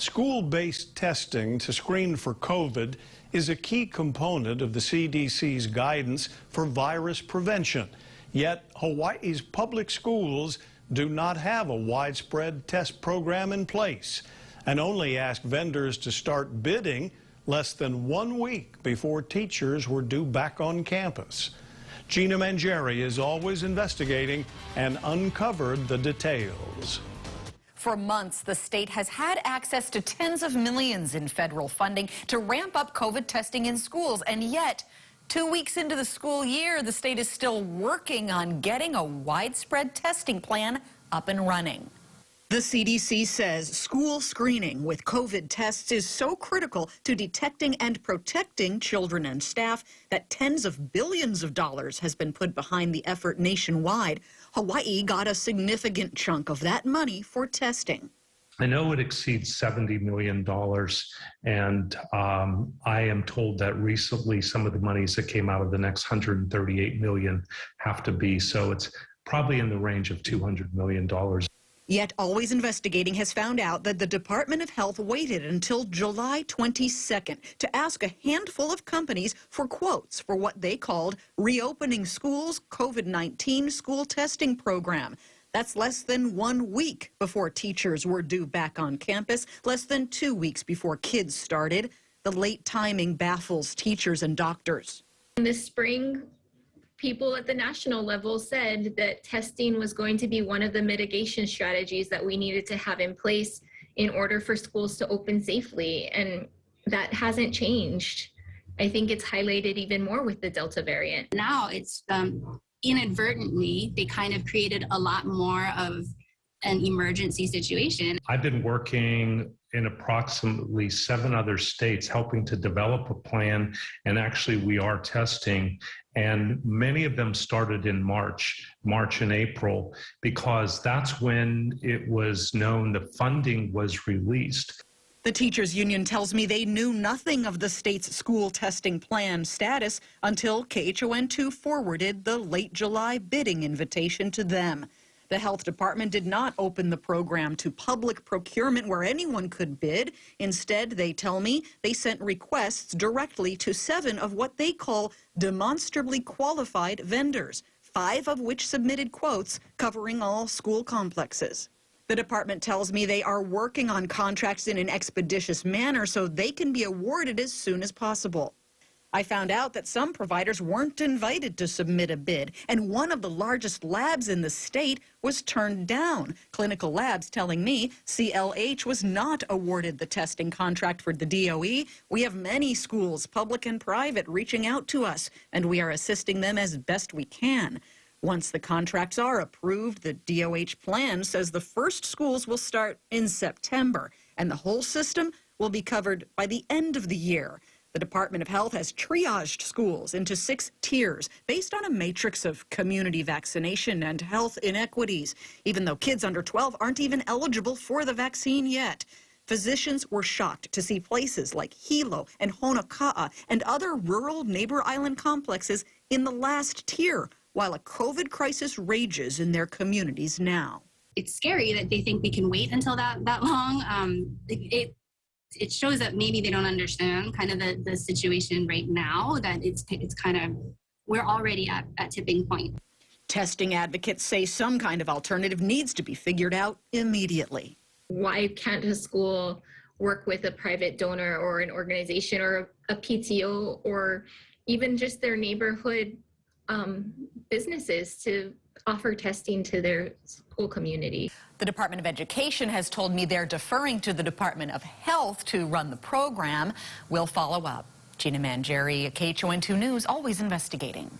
School-based testing to screen for COVID is a key component of the CDC's guidance for virus prevention. Yet, Hawaii's public schools do not have a widespread test program in place and only asked vendors to start bidding less than 1 week before teachers were due back on campus. Gina Mangieri is always investigating and uncovered the details. For months, the state has had access to tens of millions in federal funding to ramp up COVID testing in schools. And yet, 2 weeks into the school year, the state is still working on getting a widespread testing plan up and running. The CDC says school screening with COVID tests is so critical to detecting and protecting children and staff that tens of billions of dollars has been put behind the effort nationwide. Hawaii got a significant chunk of that money for testing. I know it exceeds $70 million, and I am told that recently some of the monies that came out of the next $138 million have to be, so it's probably in the range of $200 million. Yet Always Investigating has found out that the Department of Health waited until July 22nd to ask a handful of companies for quotes for what they called Reopening Schools COVID-19 School Testing Program. That's less than 1 week before teachers were due back on campus, less than 2 weeks before kids started. The late timing baffles teachers and doctors. In the spring, people at the national level said that testing was going to be one of the mitigation strategies that we needed to have in place in order for schools to open safely, and that hasn't changed. I think it's highlighted even more with the Delta variant. Now it's inadvertently, they kind of created a lot more of an emergency situation. I've been working in approximately 7 other states helping to develop a plan, and actually we are testing, and many of them started in March and April, because that's when it was known the funding was released. The teachers union tells me they knew nothing of the state's school testing plan status until KHON2 forwarded the late July bidding invitation to them. The health department did not open the program to public procurement where anyone could bid. Instead, they tell me, they sent requests directly to 7 of what they call demonstrably qualified vendors, 5 of which submitted quotes covering all school complexes. The department tells me they are working on contracts in an expeditious manner so they can be awarded as soon as possible. I found out that some providers weren't invited to submit a bid, and one of the largest labs in the state was turned down. Clinical Labs telling me CLH was not awarded the testing contract for the DOE. We have many schools, public and private, reaching out to us, and we are assisting them as best we can. Once the contracts are approved, the DOH plan says the first schools will start in September, and the whole system will be covered by the end of the year. The Department of Health has triaged schools into 6 tiers based on a matrix of community vaccination and health inequities, even though kids under 12 aren't even eligible for the vaccine yet. Physicians were shocked to see places like Hilo and Honoka'a and other rural neighbor island complexes in the last tier, while a COVID crisis rages in their communities now. It's scary that they think they can wait until that long. It shows that maybe they don't understand kind of the situation right now, that it's kind of, we're already at tipping point. Testing advocates say some kind of alternative needs to be figured out immediately. Why can't a school work with a private donor or an organization or a PTO or even just their neighborhood businesses to offer testing to their school community? The Department of Education has told me they're deferring to the Department of Health to run the program. We'll follow up. Gina Mangieri, KHON2 News, always investigating.